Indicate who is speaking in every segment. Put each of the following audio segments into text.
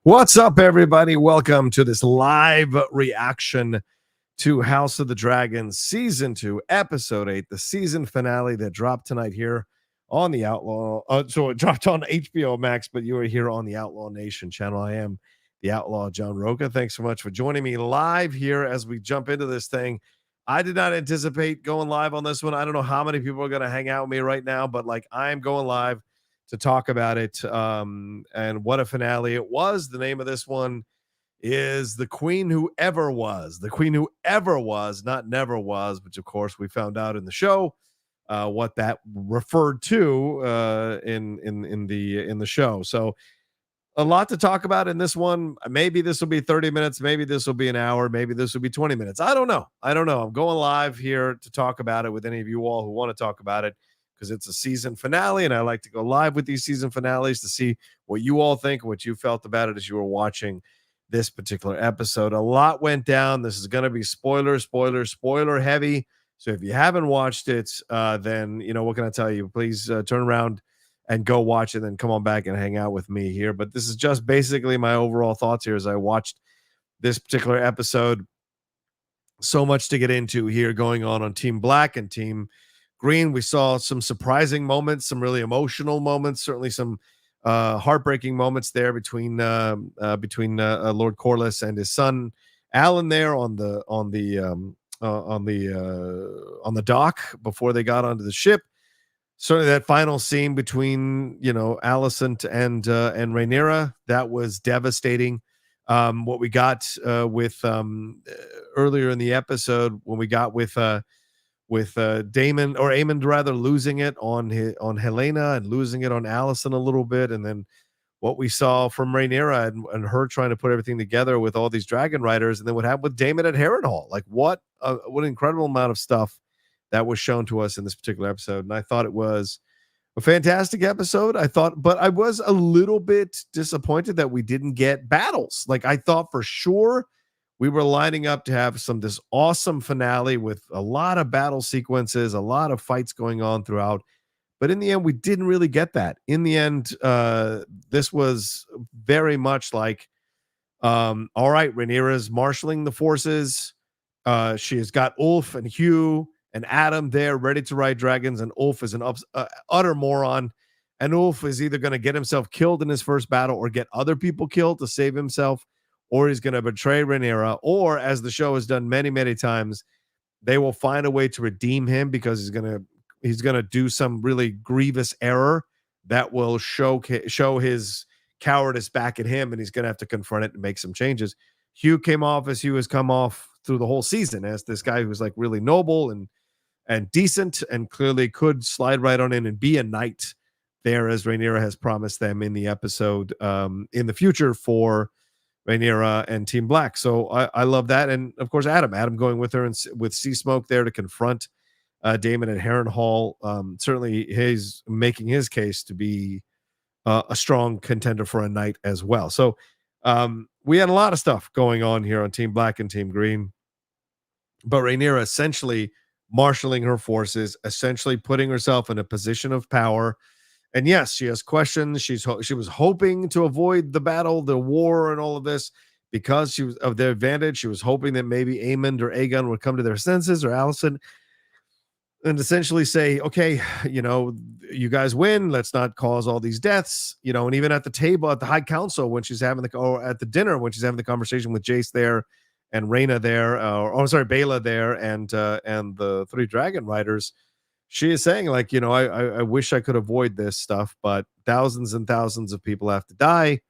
Speaker 1: What's up, everybody? Welcome to this live reaction to House of the Dragon Season 2, Episode 8, the season finale that dropped tonight here on the Outlaw. So it dropped on HBO Max, but you are here on the Outlaw Nation channel. I am the Outlaw John Roca. Thanks so much for joining me live here as we jump into this thing. I did not anticipate going live on this one. I don't know how many people are going to hang out with me right now, but I am going live to talk about it. And what a finale it was. The name of this one is The Queen Who Ever Was. The Queen Who Ever Was, not never was, which of course we found out in the show what that referred to in the show. So a lot to talk about in this one. Maybe this will be 30 minutes, maybe this will be an hour, maybe this will be 20 minutes. I don't know. I'm going live here to talk about it with any of you all who want to talk about it, because it's a season finale, and I like to go live with these season finales to see what you all think, what you felt about it as you were watching this particular episode. A lot went down. This is going to be spoiler heavy. So if you haven't watched it, then, what can I tell you? Please turn around and go watch it, then come on back and hang out with me here. But this is just basically my overall thoughts here as I watched this particular episode. So much to get into here going on Team Black and Team Green. We saw some surprising moments, some really emotional moments, certainly some heartbreaking moments there between Lord Corlys and his son Alyn there on the dock before they got onto the ship. Certainly that final scene between Alicent and Rhaenyra, that was devastating. What we got with earlier in the episode, when we got with Daemon, or Aemond rather, losing it on Helena and losing it on Alicent a little bit, and then what we saw from Rhaenyra and her trying to put everything together with all these dragon riders, and then what happened with Daemon at Harrenhal. What an incredible amount of stuff that was shown to us in this particular episode. And I thought it was a fantastic episode. But I was a little bit disappointed that we didn't get battles. I thought for sure we were lining up to have this awesome finale with a lot of battle sequences, a lot of fights going on throughout. But in the end, we didn't really get that. In the end, this was very much all right, Rhaenyra's marshaling the forces. She has got Ulf and Hugh and Adam there ready to ride dragons, and Ulf is an utter moron. And Ulf is either going to get himself killed in his first battle or get other people killed to save himself, or he's going to betray Rhaenyra, or, as the show has done many, many times, they will find a way to redeem him because he's going to do some really grievous error that will show his cowardice back at him, and he's going to have to confront it and make some changes. Hugh came off as Hugh has come off through the whole season as this guy who's really noble and decent, and clearly could slide right on in and be a knight there, as Rhaenyra has promised them in the episode in the future for Rhaenyra and Team Black. So I love that. And of course, Adam going with her and with Sea Smoke there to confront Daemon at Harrenhal. Certainly he's making his case to be a strong contender for a knight as well. So we had a lot of stuff going on here on Team Black and Team Green, but Rhaenyra essentially marshaling her forces, essentially putting herself in a position of power. And yes, she has questions. She was hoping to avoid the battle, the war, and all of this because she was of their advantage. She was hoping that maybe Aemond or Aegon would come to their senses, or Alicent, and essentially say, okay, you guys win. Let's not cause all these deaths. And even at the table, at the High Council, when she's having or at the dinner, when she's having the conversation with Jace there and Rhaena there, Baela there, and the three dragon riders, she is saying, I wish I could avoid this stuff, but thousands and thousands of people have to die.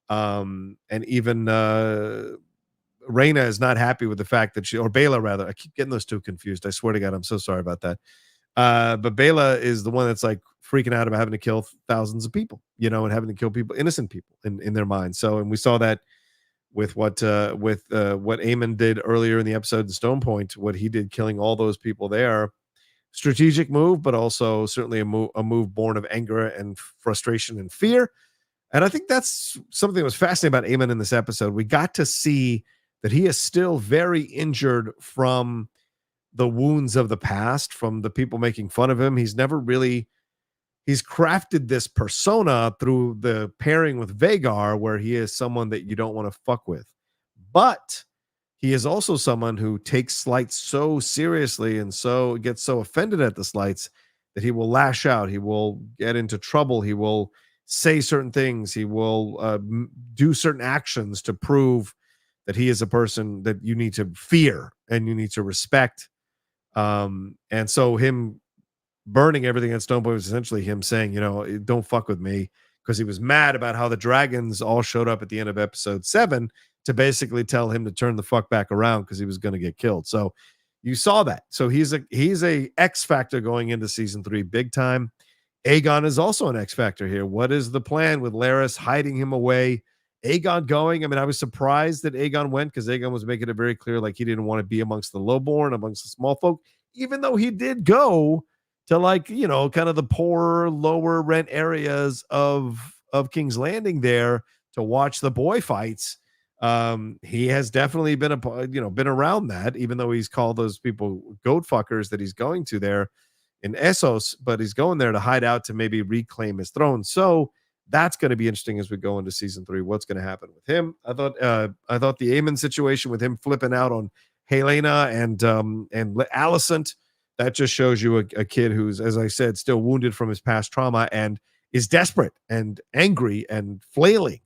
Speaker 1: And even Rhaena is not happy with the fact that or Baela rather, I keep getting those two confused. I swear to God, I'm so sorry about that. But Baela is the one that's freaking out about having to kill thousands of people, and having to kill people, innocent people in their minds. So, and we saw that with what Aemond did earlier in the episode in Stone Point, what he did, killing all those people there. Strategic move, but also certainly a move born of anger and frustration and fear. And I think that's something that was fascinating about Aemond in this episode. We got to see that he is still very injured from the wounds of the past, from the people making fun of him. He's he's crafted this persona through the pairing with Vhagar, where he is someone that you don't want to fuck with. But he is also someone who takes slights so seriously and so gets so offended at the slights that he will lash out. He will get into trouble. He will say certain things. He will do certain actions to prove that he is a person that you need to fear and you need to respect. And so him burning everything at Stone Point was essentially him saying, don't fuck with me, because he was mad about how the dragons all showed up at the end of episode 7 to basically tell him to turn the fuck back around because he was going to get killed. So you saw that. So he's a X factor going into season 3 big time. Aegon is also an X factor here. What is the plan with Larys hiding him away? Aegon going. I mean, I was surprised that Aegon went, because Aegon was making it very clear like he didn't want to be amongst the lowborn, amongst the small folk, even though he did go to kind of the poor, lower rent areas of King's Landing there to watch the boy fights. He has definitely been been around that, even though he's called those people goat fuckers that he's going to there in Essos, but he's going there to hide out to maybe reclaim his throne. So that's going to be interesting as we go into season 3. What's going to happen with him? I thought the Aemond situation with him flipping out on Helena and Alicent, that just shows you a kid who's, as I said, still wounded from his past trauma and is desperate and angry and flailing.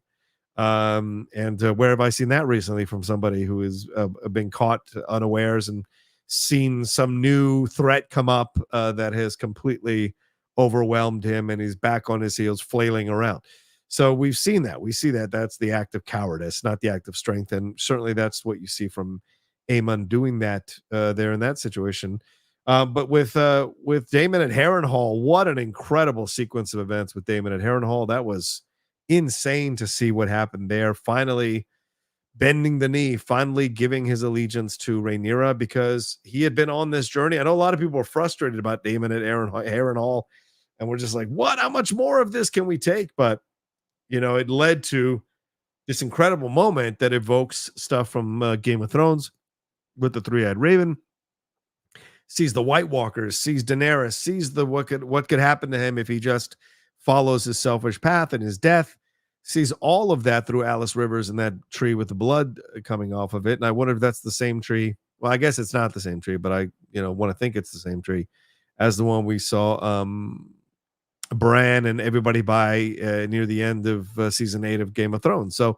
Speaker 1: Where have I seen that recently from somebody who has been caught unawares and seen some new threat come up that has completely overwhelmed him, and he's back on his heels flailing around. So we've seen that. We see that that's the act of cowardice, not the act of strength. And certainly that's what you see from Aemond doing that there in that situation. But with Daemon at Harrenhal, what an incredible sequence of events with Daemon at Harrenhal. That was insane to see what happened there. Finally bending the knee, finally giving his allegiance to Rhaenyra, because he had been on this journey. I know a lot of people were frustrated about Daemon at Harrenhal, and we're just like, what? How much more of this can we take? But, it led to this incredible moment that evokes stuff from Game of Thrones with the three-eyed raven. Sees the White Walkers, sees Daenerys, sees what could happen to him if he just follows his selfish path and his death. Sees all of that through Alice Rivers and that tree with the blood coming off of it. And I wonder if that's the same tree. Well, I guess it's not the same tree, but I want to think it's the same tree as the one we saw Bran and everybody by near the end of season 8 of Game of Thrones. So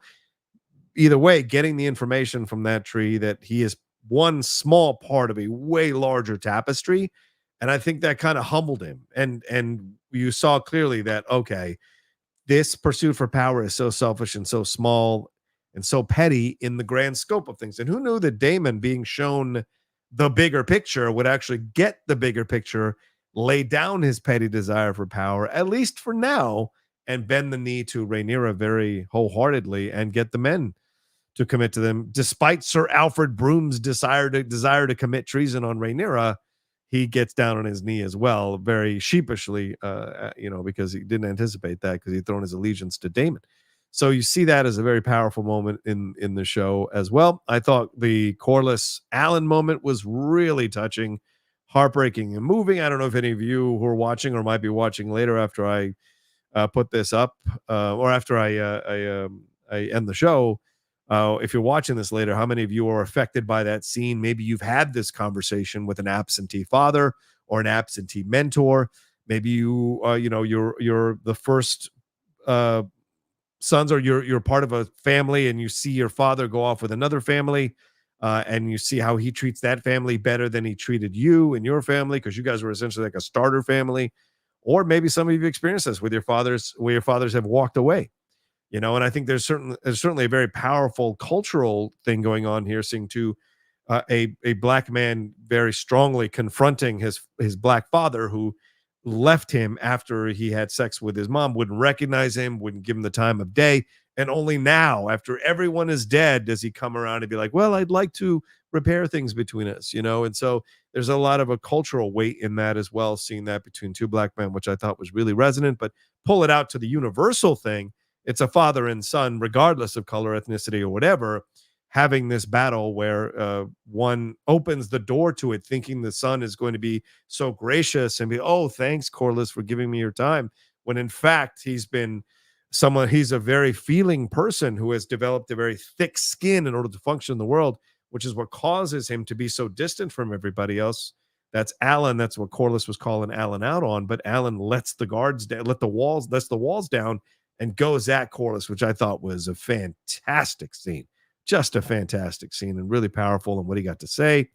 Speaker 1: either way, getting the information from that tree that he is one small part of a way larger tapestry, and I think that kind of humbled him. And you saw clearly that, okay, this pursuit for power is so selfish and so small and so petty in the grand scope of things. And who knew that Daemon, being shown the bigger picture, would actually get the bigger picture, lay down his petty desire for power, at least for now, and bend the knee to Rhaenyra very wholeheartedly and get the men to commit to them, despite Sir Alfred Broom's desire to commit treason on Rhaenyra. He gets down on his knee as well, very sheepishly, because he didn't anticipate that, because he'd thrown his allegiance to Daemon. So you see that as a very powerful moment in the show as well. I thought the Corlys Alyn moment was really touching, heartbreaking, and moving. I don't know if any of you who are watching or might be watching later after I put this up or after I end the show. If you're watching this later, how many of you are affected by that scene? Maybe you've had this conversation with an absentee father or an absentee mentor. Maybe you're the first sons, or you're part of a family, and you see your father go off with another family, and you see how he treats that family better than he treated you and your family, because you guys were essentially like a starter family. Or maybe some of you experienced this with your fathers, where your fathers have walked away. And I think there's certainly a very powerful cultural thing going on here, seeing a black man very strongly confronting his black father, who left him after he had sex with his mom, wouldn't recognize him, wouldn't give him the time of day. And only now, after everyone is dead, does he come around and be like, well, I'd like to repair things between us, And so there's a lot of a cultural weight in that as well, seeing that between two black men, which I thought was really resonant. But pull it out to the universal thing. It's a father and son, regardless of color, ethnicity, or whatever, having this battle where one opens the door to it thinking the son is going to be so gracious and be, oh, thanks, Corlys, for giving me your time, when in fact he's a very feeling person who has developed a very thick skin in order to function in the world, which is what causes him to be so distant from everybody else. That's Alyn. That's what Corlys was calling Alyn out on. But Alyn lets the walls down and goes at Corlys, which I thought was a fantastic scene. Just a fantastic scene and really powerful in what he got to say,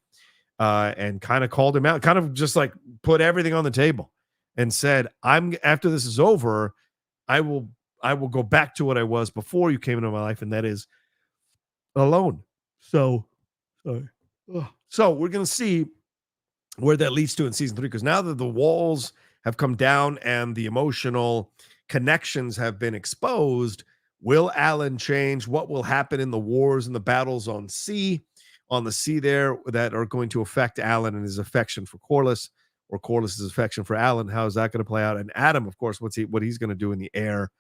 Speaker 1: and kind of called him out, kind of just like put everything on the table and said, after this is over, I will go back to what I was before you came into my life, and that is alone. So, sorry. So we're going to see where that leads to in season 3, because now that the walls have come down and the emotional connections have been exposed, will Alyn change? What will happen in the wars and the battles on the sea there that are going to affect Alyn and his affection for Corlys, or Corlys' affection for Alyn? How is that going to play out? And Adam, of course, what he's going to do in the air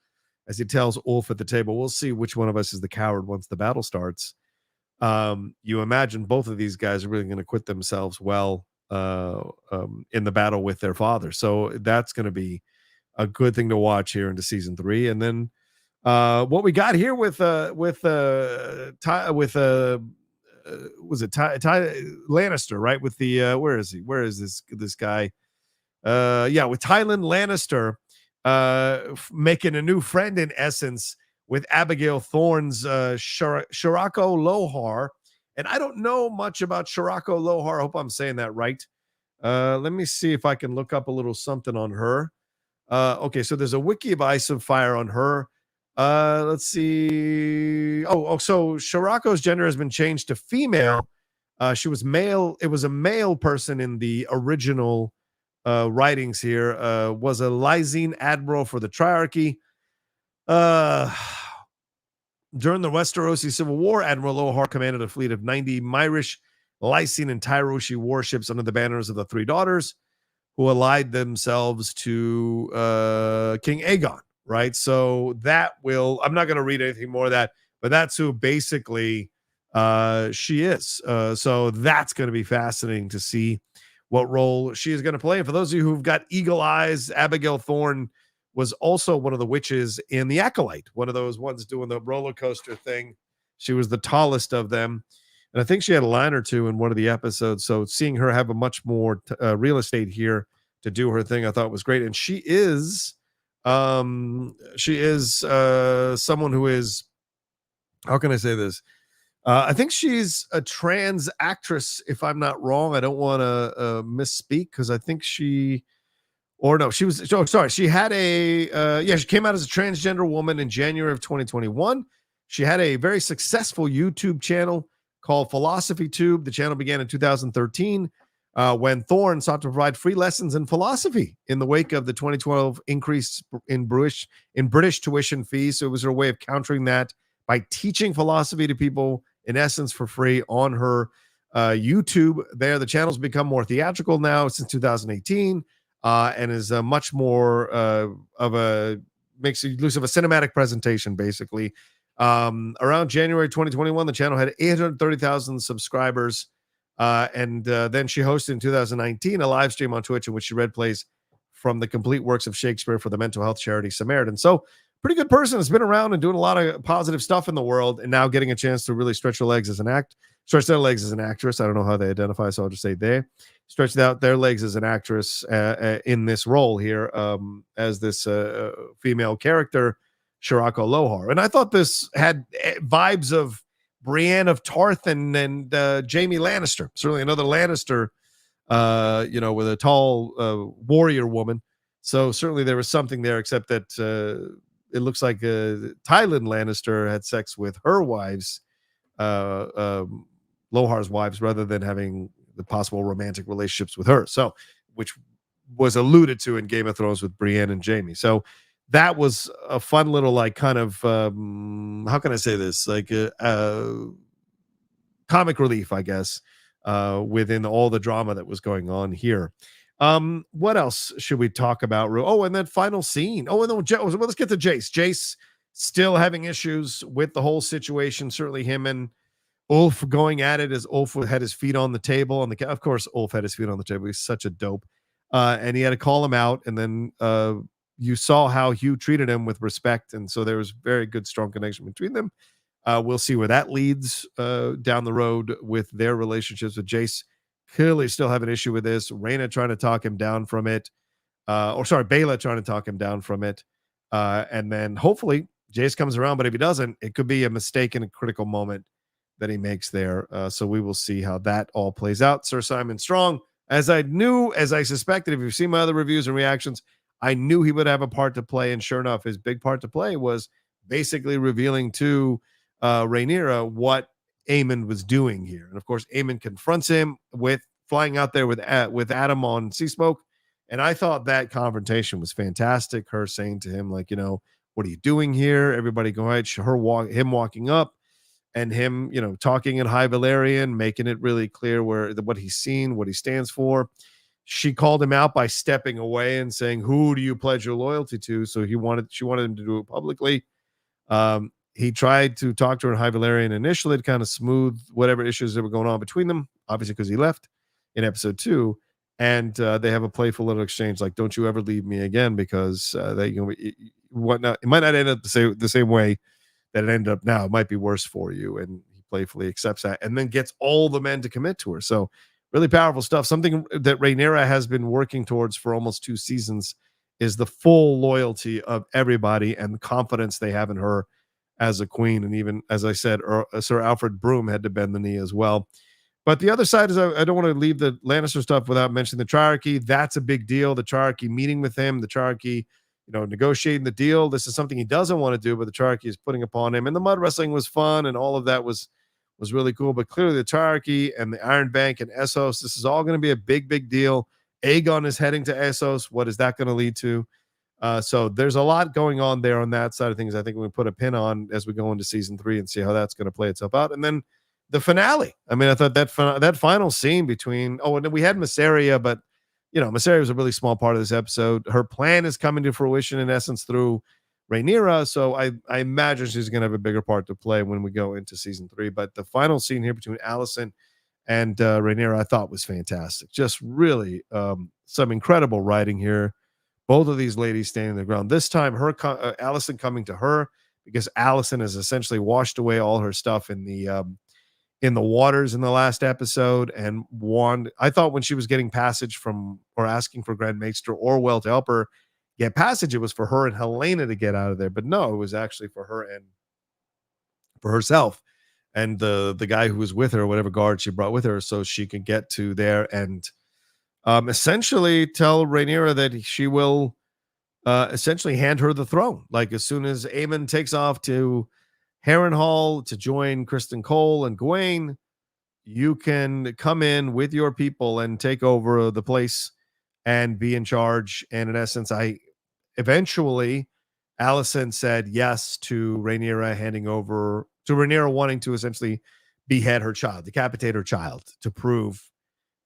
Speaker 1: as he tells Ulf at the table. We'll see which one of us is the coward once the battle starts. You imagine both of these guys are really going to quit themselves well in the battle with their father. So that's going to be a good thing to watch here into season 3. And then what we got here with was it Ty Lannister, right? With the where is he? Where is this guy? With Tyland Lannister making a new friend in essence with Abigail Thorne's Shirako Lohar. And I don't know much about Shirako Lohar. I hope I'm saying that right. Let me see if I can look up a little something on her. Okay, so there's a wiki of Ice of Fire on her. Let's see. So Shirako's gender has been changed to female. She was male. It was a male person in the original writings here. Was a Lysine admiral for the Triarchy. During the Westerosi Civil War, Admiral Lohar commanded a fleet of 90 Myrish, Lysine, and Tyroshi warships under the banners of the Three Daughters, who allied themselves to King Aegon, right? So I'm not going to read anything more of that, but that's who basically she is. So that's going to be fascinating to see what role she is going to play. And for those of you who've got eagle eyes, Abigail Thorne was also one of the witches in The Acolyte, one of those ones doing the roller coaster thing. She was the tallest of them. And I think she had a line or two in one of the episodes. So seeing her have a much more real estate here to do her thing, I thought was great. And she is someone who is, how can I say this? I think she's a trans actress, if I'm not wrong. I don't want to misspeak, because I think she had she came out as a transgender woman in January of 2021. She had a very successful YouTube channel called Philosophy Tube. The channel began in 2013 when Thorne sought to provide free lessons in philosophy in the wake of the 2012 increase in British tuition fees. So it was her way of countering that by teaching philosophy to people, in essence, for free on her YouTube. There, the channel's become more theatrical now since 2018. And is much more makes use of a cinematic presentation, basically. Around January 2021, the channel had 830,000 subscribers. And then she hosted in 2019 a live stream on Twitch in which she read plays from the complete works of Shakespeare for the mental health charity Samaritan. So pretty good person, has been around and doing a lot of positive stuff in the world, and now getting a chance to really stretch their legs as an actress. I don't know how they identify, so I'll just say they stretched out their legs as an actress in this role here as this female character, Shirako Lohar. And I thought this had vibes of Brienne of Tarth and Jaime Lannister, certainly another Lannister, with a tall warrior woman. So certainly there was something there, except that it looks like Tyland Lannister had sex with her wives, Lohar's wives, rather than having the possible romantic relationships with her. So, which was alluded to in Game of Thrones with Brienne and Jaime. So that was a fun little, like, kind of, how can I say this? Like comic relief, I guess, within all the drama that was going on here. What else should we talk about? Oh, and then final scene. Oh, and then let's get to Jace. Jace still having issues with the whole situation. Certainly him and Ulf going at it as Ulf had his feet on the table. Of course, Ulf had his feet on the table. He's such a dope. And he had to call him out. And then you saw how Hugh treated him with respect. And so there was very good, strong connection between them. We'll see where that leads down the road with their relationships with Jace. Clearly still have an issue with this. Rhaena trying to talk him down from it. Bela trying to talk him down from it. And then hopefully Jace comes around. But if he doesn't, it could be a mistake in a critical moment that he makes there. So we will see how that all plays out. Sir Simon Strong, as I suspected, if you've seen my other reviews and reactions, I knew he would have a part to play. And sure enough, his big part to play was basically revealing to Rhaenyra what Aemond was doing here. And of course, Aemond confronts him with flying out there with Adam on Sea Smoke. And I thought that confrontation was fantastic. Her saying to him, like, what are you doing here? Everybody go ahead. Him walking up and him, talking in High Valyrian, making it really clear what he's seen, what he stands for. She called him out by stepping away and saying, "Who do you pledge your loyalty to?" So she wanted him to do it publicly. He tried to talk to her in High Valyrian initially to kind of smooth whatever issues that were going on between them, obviously because he left in episode 2. And they have a playful little exchange like, "Don't you ever leave me again," because it might not end up the same way that it ended up now. It might be worse for you. And he playfully accepts that and then gets all the men to commit to her. So really powerful stuff. Something that Rhaenyra has been working towards for almost 2 seasons is the full loyalty of everybody and the confidence they have in her as a queen. And even, as I said, Sir Alfred Broom had to bend the knee as well. But the other side is I don't want to leave the Lannister stuff without mentioning the Triarchy. That's a big deal. The Triarchy meeting with him, the Triarchy, negotiating the deal. This is something he doesn't want to do, but the Triarchy is putting upon him. And the mud wrestling was fun, and all of that was really cool. But clearly, the Triarchy and the Iron Bank and Essos, this is all going to be a big, big deal. Aegon is heading to Essos. What is that going to lead to? So there's a lot going on there on that side of things. I think we put a pin on as we go into season 3 and see how that's going to play itself out. And then the finale. I mean, I thought that final scene between, and then we had Mysaria, but Mysaria was a really small part of this episode. Her plan is coming to fruition in essence through Rhaenyra. So I imagine she's going to have a bigger part to play when we go into season 3. But the final scene here between Alicent and Rhaenyra, I thought was fantastic. Just really some incredible writing here. Both of these ladies standing their ground. This time, Alicent coming to her because Alicent has essentially washed away all her stuff in the waters in the last episode, and I thought when she was getting passage from or asking for Grand Maester Orwell to help her get passage, it was for her and Helena to get out of there. But no, it was actually for her and for herself and the guy who was with her, whatever guard she brought with her, so she could get to there and essentially tell Rhaenyra that she will essentially hand her the throne. Like as soon as Aemond takes off to Harrenhal to join Kristen Cole and Gawain, you can come in with your people and take over the place and be in charge. And in essence, eventually Alicent said yes to Rhaenyra handing over to Rhaenyra wanting to essentially behead her child, decapitate her child, to prove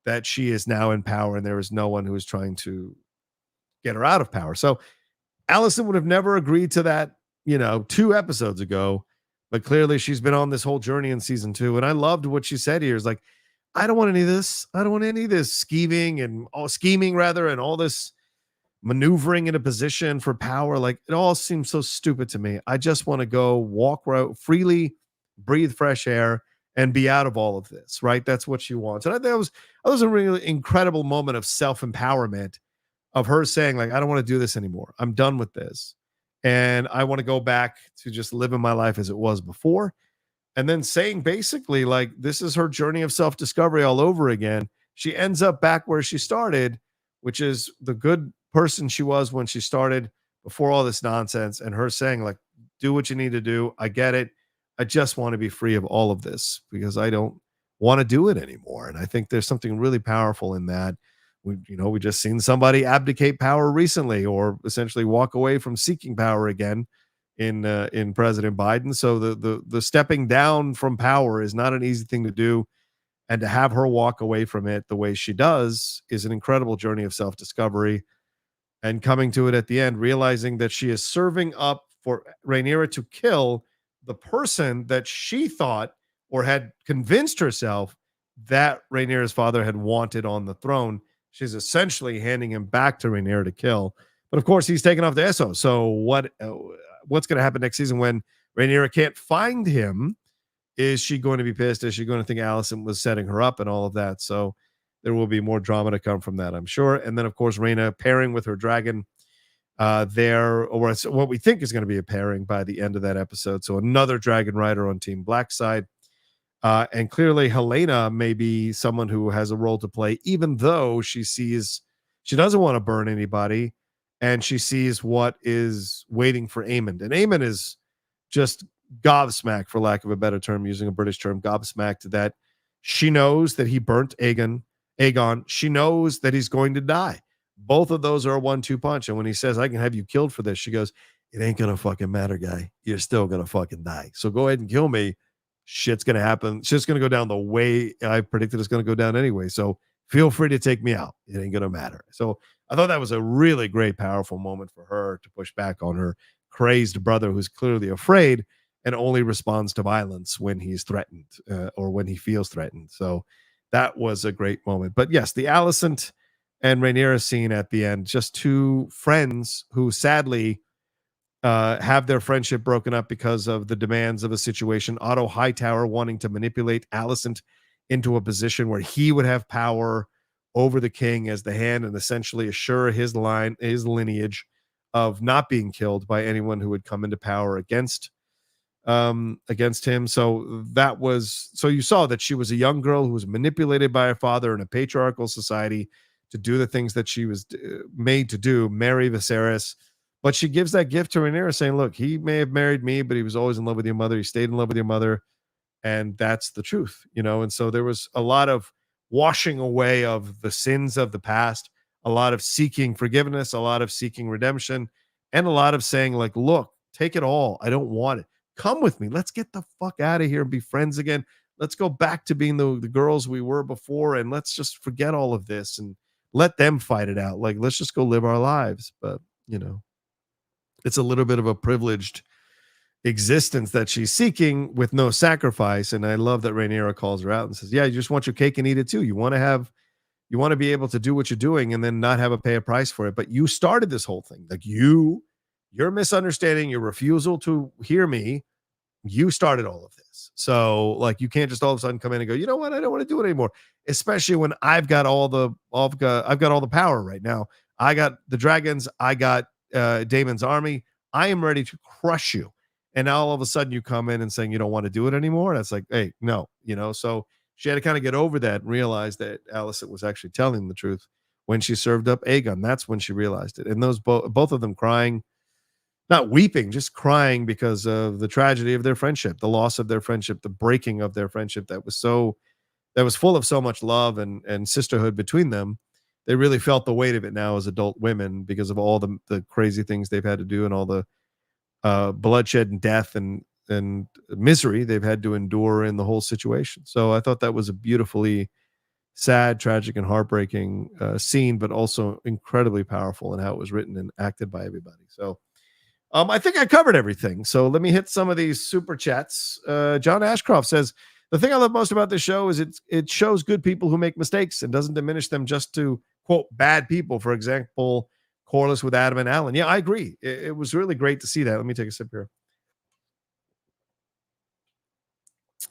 Speaker 1: that she is now in power and there is no one who is trying to get her out of power. So Alicent would have never agreed to that, 2 episodes ago. But clearly she's been on this whole journey in season 2. And I loved what she said here is like, I don't want any of this. I don't want any of this scheming and all this maneuvering in a position for power. Like it all seems so stupid to me. I just want to go walk freely, breathe fresh air and be out of all of this. Right. That's what she wants. And I think that was a really incredible moment of self-empowerment of her saying like, I don't want to do this anymore. I'm done with this. And I want to go back to just living my life as it was before. And then saying basically like this is her journey of self-discovery all over again. She ends up back where she started, which is the good person she was when she started before all this nonsense. And her saying like, do what you need to do. I get it. I just want to be free of all of this because I don't want to do it anymore. And I think there's something really powerful in that. We just seen somebody abdicate power recently, or essentially walk away from seeking power again in President Biden. So the stepping down from power is not an easy thing to do, and to have her walk away from it the way she does is an incredible journey of self-discovery. And coming to it at the end, realizing that she is serving up for Rhaenyra to kill the person that she thought or had convinced herself that Rhaenyra's father had wanted on the throne. She's essentially handing him back to Rhaenyra to kill. But of course, he's taken off the Esso. So what's going to happen next season when Rhaenyra can't find him? Is she going to be pissed? Is she going to think Alicent was setting her up and all of that? So there will be more drama to come from that, I'm sure. And then, of course, Rhaena pairing with her dragon there, or it's what we think is going to be a pairing by the end of that episode. So another dragon rider on Team Black side. And clearly Helena may be someone who has a role to play, even though she doesn't want to burn anybody, and she sees what is waiting for Aemond. And Aemond is just gobsmacked, for lack of a better term, using a British term, gobsmacked, that she knows that he burnt Aegon. She knows that he's going to die. Both of those are a 1-2 punch. And when he says, I can have you killed for this, she goes, it ain't going to fucking matter, guy. You're still going to fucking die. So go ahead and kill me. Shit's going to happen. Shit's going to go down the way I predicted it's going to go down anyway. So feel free to take me out. It ain't going to matter. So I thought that was a really great, powerful moment for her to push back on her crazed brother, who's clearly afraid and only responds to violence when he's threatened or when he feels threatened. So that was a great moment. But yes, the Alicent and Rhaenyra scene at the end, just two friends who sadly have their friendship broken up because of the demands of a situation. Otto Hightower wanting to manipulate Alicent into a position where he would have power over the king as the hand and essentially assure his lineage of not being killed by anyone who would come into power against him. So you saw that she was a young girl who was manipulated by her father in a patriarchal society to do the things that she was made to do, marry Viserys. But she gives that gift to Rhaenyra, saying, look, he may have married me, but he was always in love with your mother. He stayed in love with your mother. And that's the truth, And so there was a lot of washing away of the sins of the past, a lot of seeking forgiveness, a lot of seeking redemption, and a lot of saying, like, look, take it all. I don't want it. Come with me. Let's get the fuck out of here and be friends again. Let's go back to being the girls we were before, and let's just forget all of this and let them fight it out. Like, let's just go live our lives. But, it's a little bit of a privileged existence that she's seeking with no sacrifice. And I love that Rhaenyra calls her out and says, yeah, you just want your cake and eat it too. You want to be able to do what you're doing and then not have to pay a price for it. But you started this whole thing. Like your misunderstanding, your refusal to hear me, you started all of this. So like, you can't just all of a sudden come in and go, you know what? I don't want to do it anymore. Especially when I've got all the power right now. I got the dragons. I got Daemon's army. I am ready to crush you. And now all of a sudden you come in and saying you don't want to do it anymore. That's like, hey, no, so she had to kind of get over that and realize that Alicent was actually telling the truth when she served up Aegon. That's when she realized it. And those both of them crying, not weeping, just crying because of the tragedy of their friendship, the loss of their friendship, the breaking of their friendship that was full of so much love and sisterhood between them. They really felt the weight of it now as adult women because of all the crazy things they've had to do and all the bloodshed and death and misery they've had to endure in the whole situation. So I thought that was a beautifully sad, tragic, and heartbreaking scene, but also incredibly powerful in how it was written and acted by everybody. So I think I covered everything. So let me hit some of these super chats. John Ashcroft says, the thing I love most about this show is it shows good people who make mistakes and doesn't diminish them just to, quote, bad people. For example, Corlys with Adam and Alyn. Yeah, I agree. It was really great to see that. Let me take a sip here.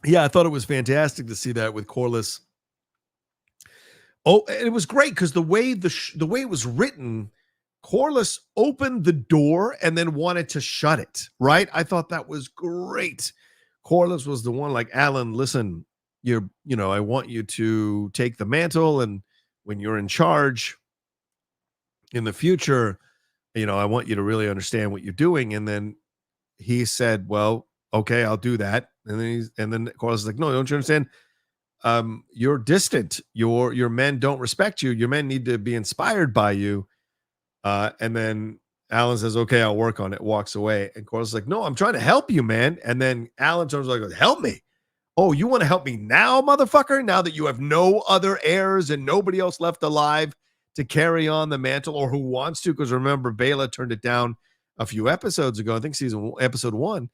Speaker 1: Yeah, I thought it was fantastic to see that with Corlys. Oh, it was great because the way it was written, Corlys opened the door and then wanted to shut it, right? I thought that was great. Corlys was the one like, Alyn, listen, I want you to take the mantle, and when you're in charge in the future, I want you to really understand what you're doing. And then he said, well, okay, I'll do that. And then Corlys is like, no, don't you understand? You're distant. Your men don't respect you. Your men need to be inspired by you. And then Alyn says, okay, I'll work on it, walks away. And Corlys is like, no, I'm trying to help you, man. And then Alyn turns like, help me. Oh, you want to help me now, motherfucker? Now that you have no other heirs and nobody else left alive to carry on the mantle, or who wants to? Because remember, Baela turned it down a few episodes ago. I think episode 1.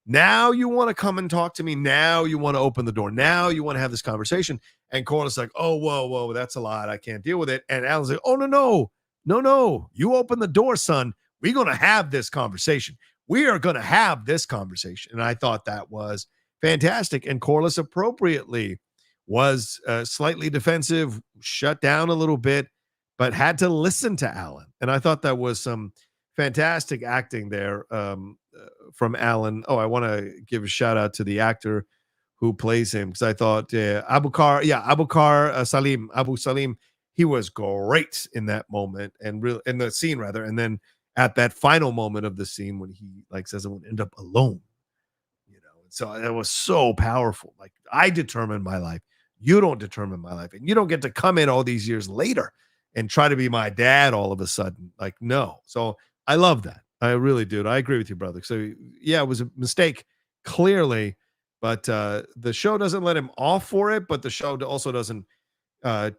Speaker 1: Now you want to come and talk to me. Now you want to open the door. Now you want to have this conversation. And Corlys like, oh, whoa, that's a lot. I can't deal with it. And Alan's like, oh, no. You open the door, son. We're going to have this conversation. We are going to have this conversation. And I thought that was fantastic. And Corlys appropriately was slightly defensive, shut down a little bit, but had to listen to Alyn. And I thought that was some fantastic acting there from Alyn. Oh, I want to give a shout out to the actor who plays him, because I thought Abu Salim, he was great in that moment, and real in the scene rather. And then at that final moment of the scene when he like says, "I won't end up alone," And so that was so powerful. Like, I determine my life. You don't determine my life, and you don't get to come in all these years later and try to be my dad all of a sudden. Like, no. So I love that. I really do. I agree with you, brother. So yeah, it was a mistake, clearly, but the show doesn't let him off for it, but the show also doesn't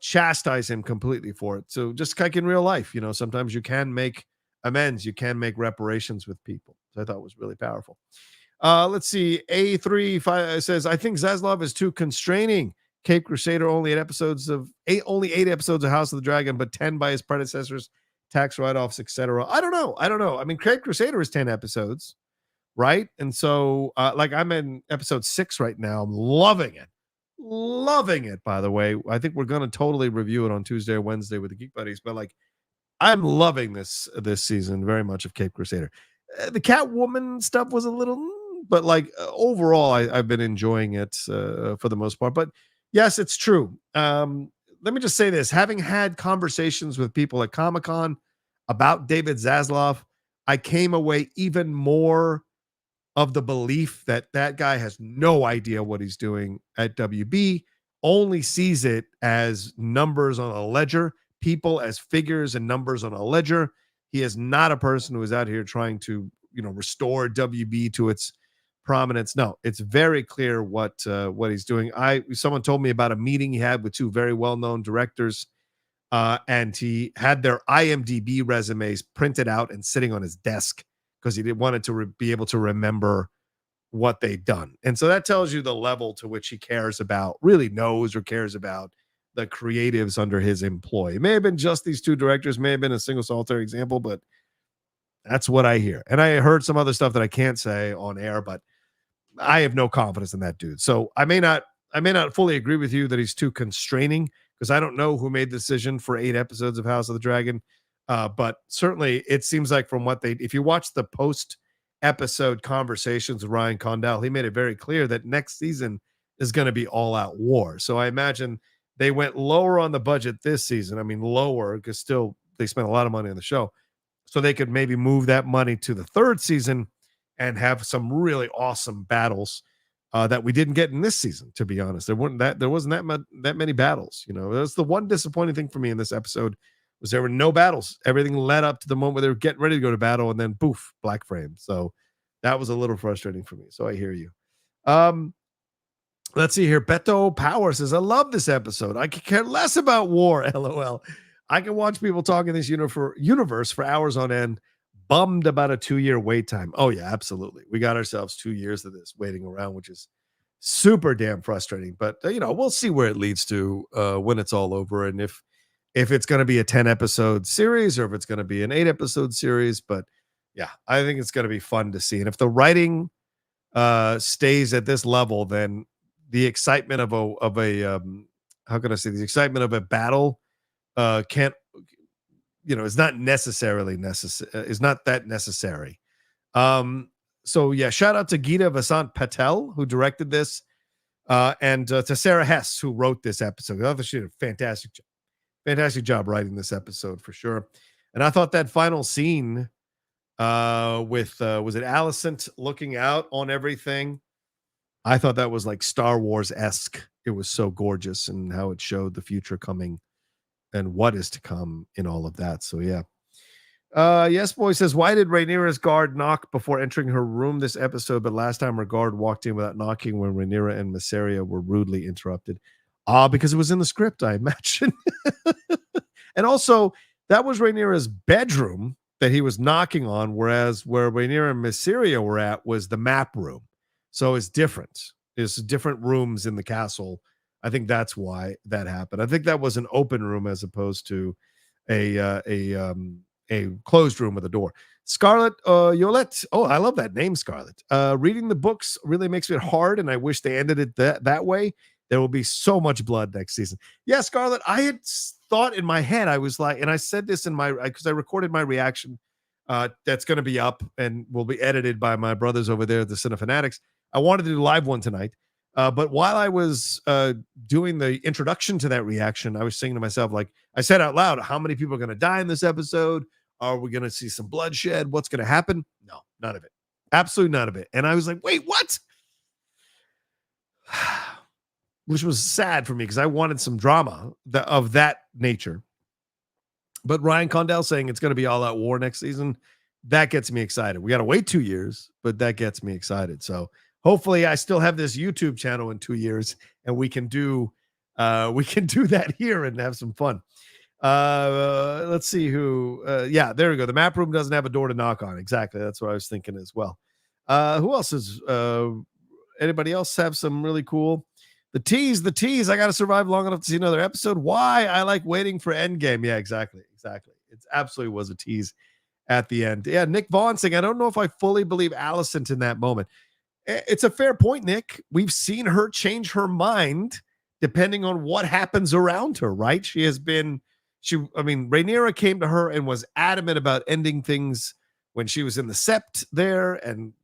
Speaker 1: chastise him completely for it. So just like in real life, sometimes you can make amends, you can make reparations with people. So I thought it was really powerful. Let's see. A3 says, I think Zaslav is too constraining. Cape Crusader only 8 episodes of House of the Dragon, but 10 by his predecessors, tax write-offs, etc. I don't know. I mean, Cape Crusader is 10 episodes, right? And so, I'm in episode 6 right now. I'm loving it. By the way, I think we're going to totally review it on Tuesday or Wednesday with the Geek Buddies. But I'm loving this season very much of Cape Crusader. The Catwoman stuff was a little, but overall, I've been enjoying it for the most part. But yes, it's true. Let me just say this: having had conversations with people at Comic-Con about David Zaslav, I came away even more of the belief that that guy has no idea what he's doing at WB, only sees it as numbers on a ledger, people as figures and numbers on a ledger. He is not a person who is out here trying to, restore WB to its prominence. No, it's very clear what he's doing. Someone told me about a meeting he had with 2 very well-known directors, and he had their IMDb resumes printed out and sitting on his desk because he wanted to be able to remember what they'd done. And so that tells you the level to which he cares about, really knows or cares about the creatives under his employ. It may have been just these 2 directors, may have been a single solitary example, but that's what I hear. And I heard some other stuff that I can't say on air, but I have no confidence in that dude. So I may not fully agree with you that he's too constraining, because I don't know who made the decision for 8 episodes of House of the Dragon. But certainly it seems like from if you watch the post episode conversations with Ryan Condal, he made it very clear that next season is going to be all out war. So I imagine they went lower on the budget this season. I mean, lower, because still they spent a lot of money on the show, so they could maybe move that money to the 3rd season and have some really awesome battles that we didn't get in this season. To be honest, there wasn't that many battles. That's the one disappointing thing for me in this episode, was there were no battles. Everything led up to the moment where they were getting ready to go to battle, and then poof, black frame. So that was a little frustrating for me. So I hear you. Let's see here. Beto Power says, I love this episode. I could care less about war. LOL. I can watch people talk in this universe for hours on end. Bummed about a 2-year wait time. Oh yeah, absolutely. We got ourselves 2 years of this waiting around, which is super damn frustrating. But we'll see where it leads to when it's all over, and if it's going to be a 10 episode series or if it's going to be an 8 episode series. But yeah, I think it's going to be fun to see. And if the writing stays at this level, then the excitement of a how can I say, the excitement of a battle can't, is not necessarily necessary, is not that necessary. So yeah, shout out to Geeta Vasant Patel, who directed this, and to Sarah Hess, who wrote this episode. I thought she did a fantastic job writing this episode for sure. And I thought that final scene with was it Alicent looking out on everything, I thought that was like Star Wars-esque. It was so gorgeous, and how it showed the future coming and what is to come in all of that. So yeah. Yes Boy says, why did Rhaenyra's guard knock before entering her room this episode, but last time her guard walked in without knocking when Rhaenyra and Mysaria were rudely interrupted? Because it was in the script, I imagine. And also, that was Rhaenyra's bedroom that he was knocking on, whereas where Rhaenyra and Mysaria were at was the map room. So it's different. It's different rooms in the castle. I think that's why that happened. I think that was an open room as opposed to a closed room with a door. Scarlett Yolette. Oh, I love that name, Scarlett. Reading the books really makes it hard, and I wish they ended it that way. There will be so much blood next season. Yeah, Scarlett, I had thought in my head, I was like, and I said this in my, because I recorded my reaction that's going to be up and will be edited by my brothers over there, the Cinefanatics. I wanted to do a live one tonight. But while I was doing the introduction to that reaction, I was saying to myself, like, I said out loud, how many people are going to die in this episode? Are we going to see some bloodshed? What's going to happen? No, none of it. Absolutely none of it. And I was like, wait, what? Which was sad for me because I wanted some drama of that nature. But Ryan Condell saying it's going to be all out war next season, that gets me excited. We got to wait 2 years, but that gets me excited. So hopefully I still have this YouTube channel in 2 years and we can do that here and have some fun. Let's see who. Yeah, there we go. The map room doesn't have a door to knock on. Exactly. That's what I was thinking as well. Who else is anybody else have some really cool? The tease. I got to survive long enough to see another episode. Why? I like waiting for Endgame. Yeah, exactly. It absolutely was a tease at the end. Yeah, Nick Vaughn saying, I don't know if I fully believe Alicent in that moment. It's a fair point, Nick. We've seen her change her mind depending on what happens around her, right? Rhaenyra came to her and was adamant about ending things when she was in the Sept there and,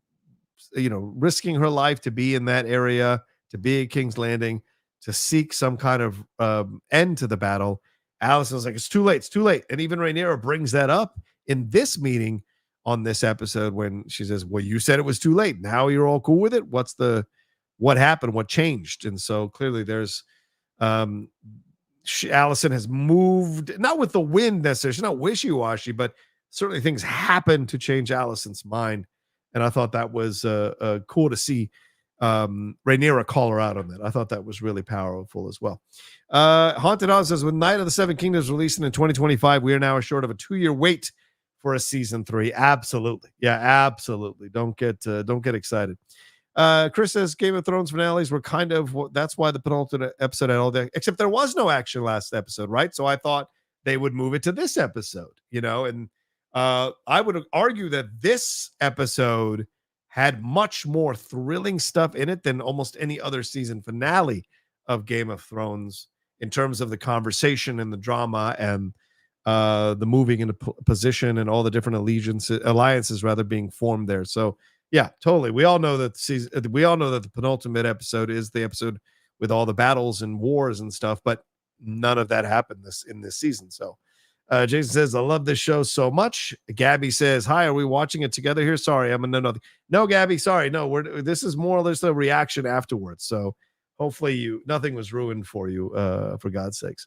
Speaker 1: risking her life to be in that area, to be at King's Landing, to seek some kind of end to the battle. Alicent was like, it's too late. And even Rhaenyra brings that up in this meeting on this episode when she says, well, you said it was too late. Now you're all cool with it. What happened? What changed? And so clearly there's, Alicent has moved, not with the wind necessarily. She's not wishy-washy, but certainly things happen to change Alicent's mind. And I thought that was cool to see Rhaenyra call her out on that. I thought that was really powerful as well. Haunted Oz says, with Night of the Seven Kingdoms releasing in 2025, we are now short of a 2-year wait for a season 3. Absolutely. Yeah, absolutely. Don't get excited. Chris says Game of Thrones finales were that's why the penultimate episode had all that, except there was no action last episode, right? So I thought they would move it to this episode, and I would argue that this episode had much more thrilling stuff in it than almost any other season finale of Game of Thrones in terms of the conversation and the drama and the moving into position and all the different alliances being formed there. So yeah, totally. We all know that the penultimate episode is the episode with all the battles and wars and stuff, but none of that happened in this season. So Jason says, I love this show so much. Gabby says, hi, are we watching it together here? Sorry, I'm no, Gabby, sorry. No, this is more or less a reaction afterwards. So hopefully nothing was ruined for you, for God's sakes.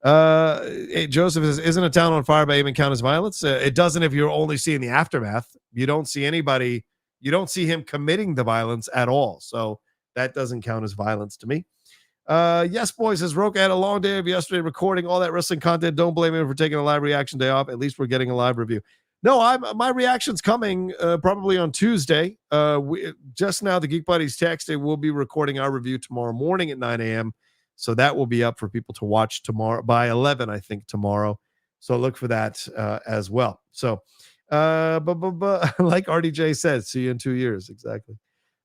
Speaker 1: Hey, Joseph says, isn't a town on fire by Aemond count as violence? It doesn't if you're only seeing the aftermath. You don't see him committing the violence at all. So that doesn't count as violence to me. Yes, boys, says Roka had a long day of yesterday recording all that wrestling content. Don't blame him for taking a live reaction day off. At least we're getting a live review. No, my reaction's coming probably on Tuesday. Just now, the Geek Buddies texted we'll be recording our review tomorrow morning at 9 a.m. So that will be up for people to watch tomorrow by 11, I think, tomorrow. So look for that as well. So, but like RDJ said, see you in 2 years. Exactly.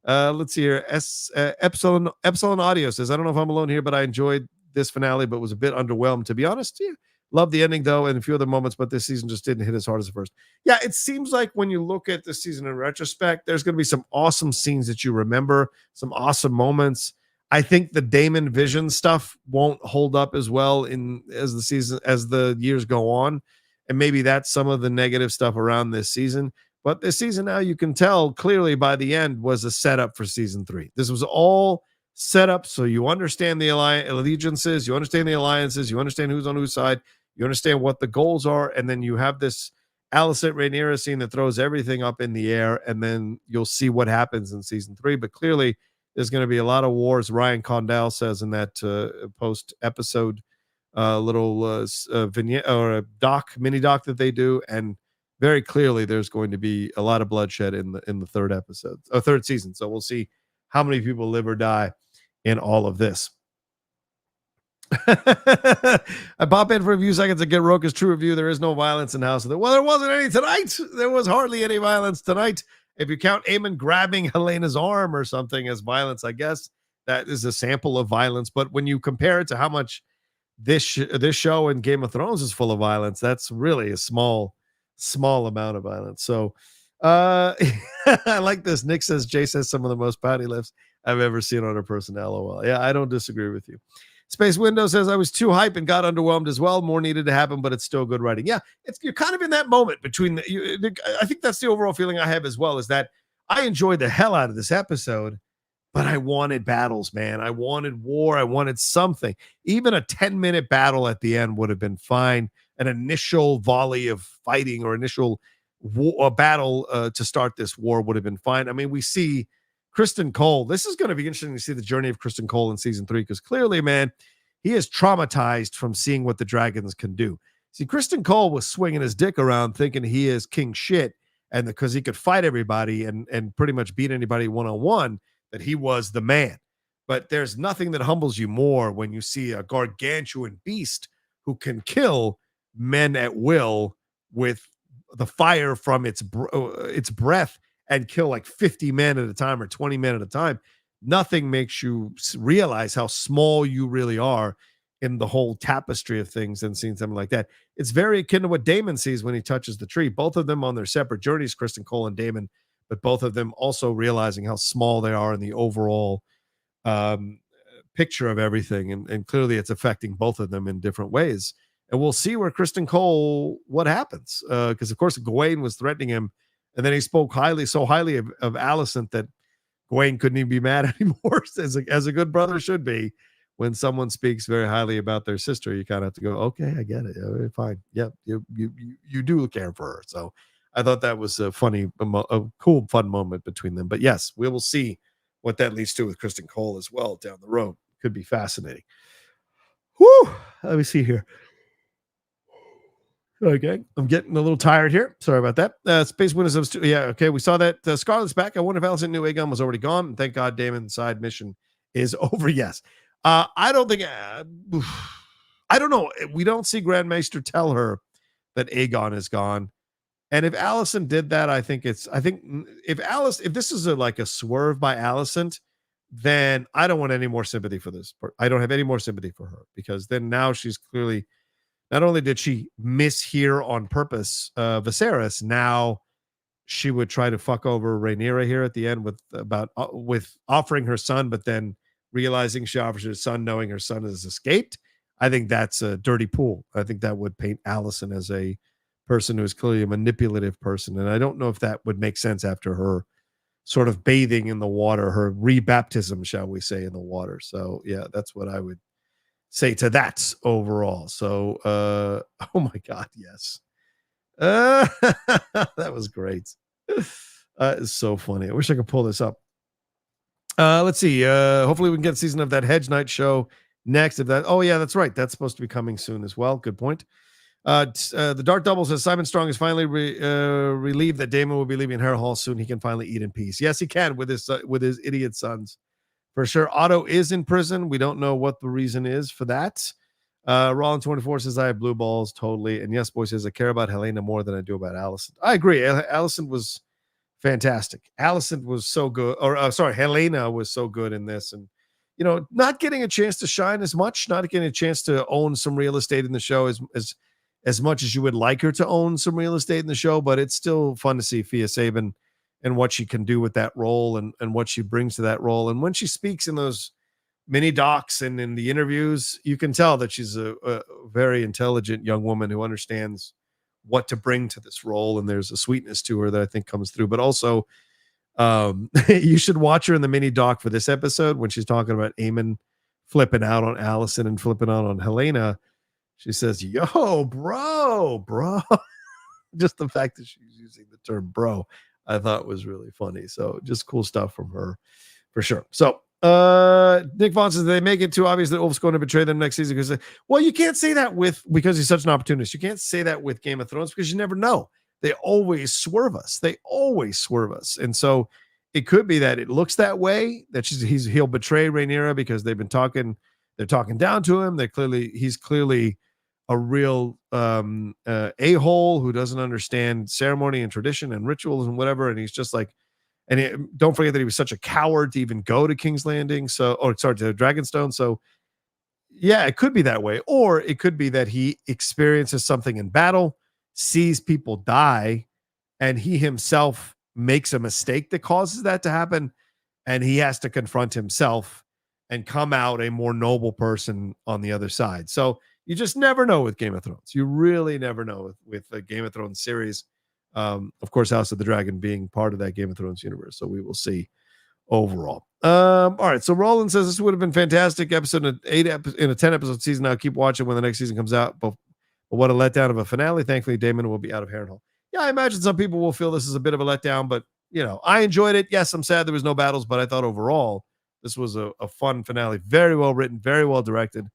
Speaker 1: Let's see here. Epsilon Audio says, I don't know if I'm alone here, but I enjoyed this finale, but was a bit underwhelmed, to be honest. Yeah. Love the ending, though, and a few other moments, but this season just didn't hit as hard as the first. Yeah, it seems like when you look at this season in retrospect, there's going to be some awesome scenes that you remember, some awesome moments. I think the Daemon Vision stuff won't hold up as well as the years go on, and maybe that's some of the negative stuff around this season. But this season now, you can tell clearly by the end was a setup for season 3. This was all set up so you understand the allegiances, you understand the alliances, you understand who's on whose side, you understand what the goals are, and then you have this Alicent Rhaenyra scene that throws everything up in the air, and then you'll see what happens in season 3. But clearly, there's going to be a lot of wars. Ryan Condell says in that post-episode little vignette or mini doc that they do, and very clearly there's going to be a lot of bloodshed in the third episode, third season. So we'll see how many people live or die in all of this. I pop in for a few seconds to get Roka's true review. There is no violence in House of the... Well, there wasn't any tonight. There was hardly any violence tonight. If you count Aemond grabbing Helena's arm or something as violence, I guess that is a sample of violence. But when you compare it to how much this show and Game of Thrones is full of violence, that's really a small amount of violence. So I like this. Nick says Jay says some of the most pouty lips I've ever seen on a person. LOL. Yeah, I don't disagree with you. Space Window says I was too hype and got underwhelmed as well. More needed to happen, but it's still good writing. Yeah, you're kind of in that moment between I think that's the overall feeling I have as well, is that I enjoyed the hell out of this episode, but I wanted battles, man. I wanted war. I wanted something. Even a 10-minute battle at the end would have been fine. An initial volley of fighting or initial battle to start this war would have been fine. I mean, we see Kristen Cole. This is going to be interesting to see the journey of Kristen Cole in season 3, because clearly, man, he is traumatized from seeing what the dragons can do. See, Kristen Cole was swinging his dick around thinking he is king shit, and because he could fight everybody and pretty much beat anybody one-on-one, that he was the man. But there's nothing that humbles you more when you see a gargantuan beast who can kill men at will with the fire from its breath and kill like 50 men at a time or 20 men at a time. Nothing makes you realize how small you really are in the whole tapestry of things than seeing something like that. It's very akin to what Daemon sees when he touches the tree. Both of them on their separate journeys, Kristen Cole and Daemon, but both of them also realizing how small they are in the overall picture of everything. And clearly it's affecting both of them in different ways. And we'll see where Kristen Cole, what happens. Because, of course, Gawain was threatening him. And then he spoke so highly of Alicent that Gawain couldn't even be mad anymore, as a good brother should be. When someone speaks very highly about their sister, you kind of have to go, okay, I get it. Fine. Yep. You do care for her. So I thought that was a cool, fun moment between them. But yes, we will see what that leads to with Kristen Cole as well down the road. Could be fascinating. Whew. Let me see here. Okay, I'm getting a little tired here. Sorry about that. Space Windows. Yeah, okay. We saw that Scarlett's back. I wonder if Alicent knew Aegon was already gone. And thank God Daemon's side mission is over. Yes. I don't think. I don't know. We don't see Grandmaster tell her that Aegon is gone. And if Alicent did that, I think if this is like a swerve by Alicent, then I don't want any more sympathy for this. I don't have any more sympathy for her, because then now she's clearly. Not only did she mishear on purpose Viserys, now she would try to fuck over Rhaenyra here at the end with offering her son, but then realizing she offers her son, knowing her son has escaped. I think that's a dirty pool. I think that would paint Alicent as a person who is clearly a manipulative person, and I don't know if that would make sense after her sort of bathing in the water, her rebaptism, shall we say, in the water. So yeah, that's what I would say to that overall. So oh my God, yes. That was great. It's so funny. I wish I could pull this up. Let's see. Hopefully we can get a season of that Hedge Knight show next. Oh yeah, that's right. That's supposed to be coming soon as well. Good point. The Dark Double says Simon Strong is finally relieved that Daemon will be leaving Harrenhal soon. He can finally eat in peace. Yes, he can with his idiot sons. For sure. Otto is in prison. We don't know what the reason is for that. Rollin24 says, I have blue balls, totally. And Yes Boy says, I care about Helena more than I do about Alicent. I agree. Alicent was fantastic. Alicent was so good. Helena was so good in this. And, not getting a chance to shine as much, not getting a chance to own some real estate in the show as much as you would like her to own some real estate in the show. But it's still fun to see Fia Sabin and what she can do with that role and what she brings to that role. And when she speaks in those mini docs and in the interviews, you can tell that she's a very intelligent young woman who understands what to bring to this role. And there's a sweetness to her that I think comes through. But also, you should watch her in the mini doc for this episode when she's talking about Aemond flipping out on Alicent and flipping out on Helena. She says, yo, bro. Just the fact that she's using the term bro, I thought was really funny. So just cool stuff from her for sure. So Nick Vaughn says they make it too obvious that Ulf's going to betray them next season because, well, you can't say that because he's such an opportunist. You can't say that with Game of Thrones because you never know. They always swerve us. And so it could be that it looks that way, that he'll betray Rhaenyra because they're talking down to him. He's clearly a real a-hole who doesn't understand ceremony and tradition and rituals and whatever. And he's just like, don't forget that he was such a coward to even go to King's Landing. To Dragonstone. So yeah, it could be that way. Or it could be that he experiences something in battle, sees people die, and he himself makes a mistake that causes that to happen. And he has to confront himself and come out a more noble person on the other side. So you just never know with Game of Thrones. You really never know with the Game of Thrones series. Of course, House of the Dragon being part of that Game of Thrones universe. So we will see overall. All right. So Roland says this would have been fantastic episode in a 10 episode season. I'll keep watching when the next season comes out. But what a letdown of a finale. Thankfully, Daemon will be out of Harrenhal. Yeah, I imagine some people will feel this is a bit of a letdown, but I enjoyed it. Yes, I'm sad there was no battles, but I thought overall this was a fun finale. Very well written, very well directed.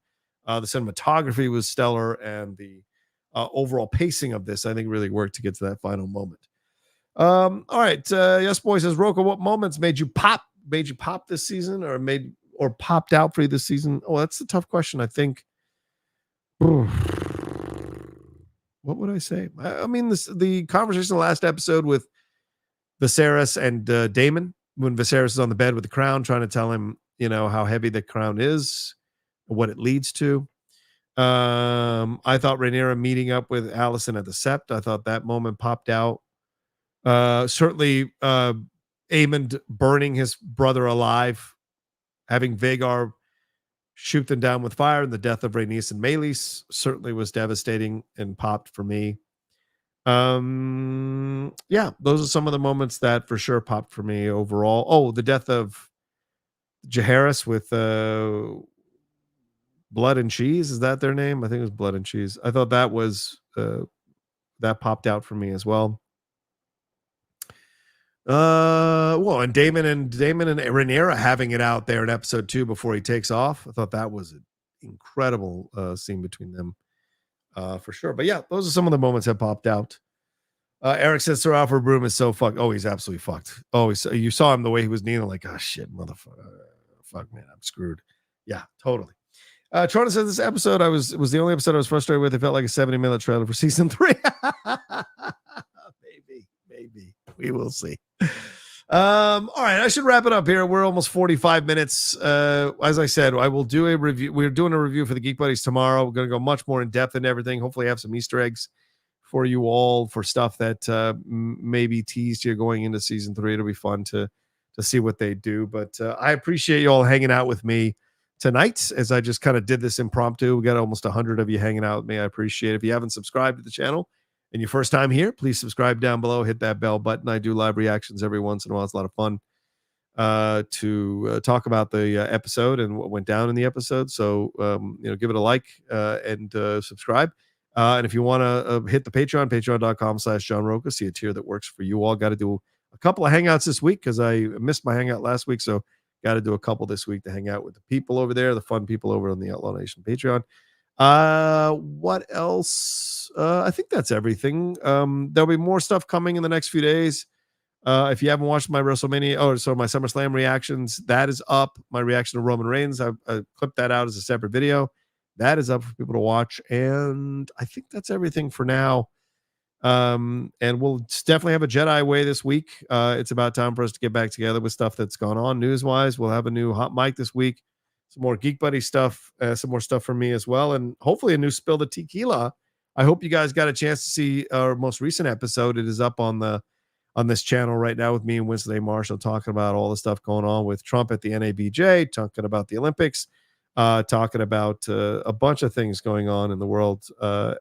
Speaker 1: The cinematography was stellar, and the overall pacing of this, I think, really worked to get to that final moment. All right. Yes, boy says, Roka, what moments made you pop this season, or popped out for you this season? Oh, that's a tough question. I think. What would I say? I mean, the conversation in the last episode with Viserys and Daemon, when Viserys is on the bed with the crown, trying to tell him, how heavy the crown is, what it leads to. I thought Rhaenyra meeting up with Alicent at the Sept, I thought that moment popped out. Certainly, Aemond burning his brother alive, having Vhagar shoot them down with fire, and the death of Rhaenys and Meleys certainly was devastating and popped for me. Yeah, those are some of the moments that for sure popped for me overall. Oh, the death of Jaehaerys with Blood and Cheese, is that their name? I think it was Blood and Cheese. I thought that was that popped out for me as well. Well, and Daemon and Rhaenyra having it out there in episode 2 before he takes off. I thought that was an incredible scene between them, for sure. But yeah, those are some of the moments that popped out. Eric says Sir Alfred Broom is so fucked. Oh, he's absolutely fucked. Oh, you saw him the way he was kneeling, like, oh shit, motherfucker, fuck, man, I'm screwed. Yeah, totally. Trona says this episode was the only episode I was frustrated with. It felt like a 70-minute trailer for season 3. Maybe we will see. All right, I should wrap it up here. We're almost 45 minutes. As I said, I will do a review. We're doing a review for the Geek Buddies tomorrow. We're going to go much more in depth and everything. Hopefully have some Easter eggs for you all for stuff that maybe teased you going into season 3. It'll be fun to see what they do. But I appreciate you all hanging out with me tonight as I just kind of did this impromptu. We got almost 100 of you hanging out with me. I appreciate it. If you haven't subscribed to the channel and your first time here, please subscribe down below, hit that bell button. I do live reactions every once in a while. It's a lot of fun to talk about the episode and what went down in the episode. So, give it a like and subscribe. And if you want to hit the patreon.com/John Roca, see a tier that works for you all. Got to do a couple of hangouts this week because I missed my hangout last week. So got to do a couple this week to hang out with the people over there, the fun people over on the Outlaw Nation Patreon. What else? I think that's everything. There'll be more stuff coming in the next few days. If you haven't watched my WrestleMania, my SummerSlam reactions, that is up. My reaction to Roman Reigns, I clipped that out as a separate video. That is up for people to watch. And I think that's everything for now. And we'll definitely have a Jedi Way this week. It's about time for us to get back together with stuff that's gone on news-wise. We'll have a new hot mic this week, some more Geek Buddy stuff, some more stuff from me as well, and hopefully a new Spill the Tequila. I hope you guys got a chance to see our most recent episode. It is up on this channel right now with me and Winston A. Marshall talking about all the stuff going on with Trump at the NABJ, talking about the Olympics, talking about a bunch of things going on in the world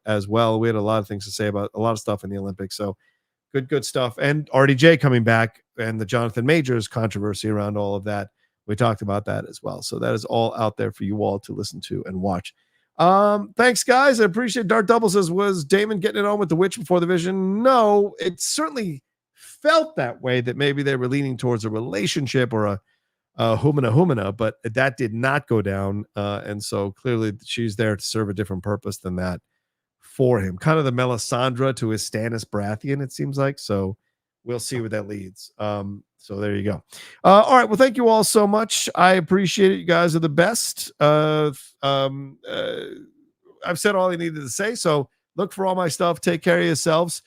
Speaker 1: as well. We had a lot of things to say about a lot of stuff in the Olympics. So good stuff. And RDJ coming back and the Jonathan Majors controversy around all of that. We talked about that as well. So that is all out there for you all to listen to and watch. Thanks, guys. I appreciate it. Dark Double says, was Daemon getting it on with the witch before the vision? No, it certainly felt that way, that maybe they were leaning towards a relationship or a humana, but that did not go down. And so clearly she's there to serve a different purpose than that for him. Kind of the Melisandre to his Stannis Baratheon, it seems like. So we'll see where that leads. So there you go. All right. Well, thank you all so much. I appreciate it. You guys are the best. I've said all I needed to say. So look for all my stuff. Take care of yourselves.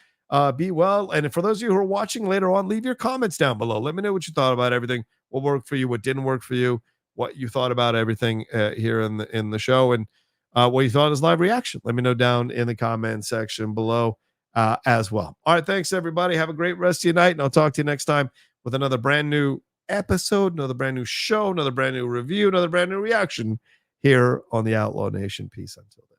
Speaker 1: Be well. And for those of you who are watching later on, leave your comments down below. Let me know what you thought about everything. What worked for you? What didn't work for you? What you thought about everything here in the show, and what you thought is live reaction. Let me know down in the comment section below as well. All right. Thanks, everybody. Have a great rest of your night, and I'll talk to you next time with another brand new episode, another brand new show, another brand new review, another brand new reaction here on the Outlaw Nation. Peace until then.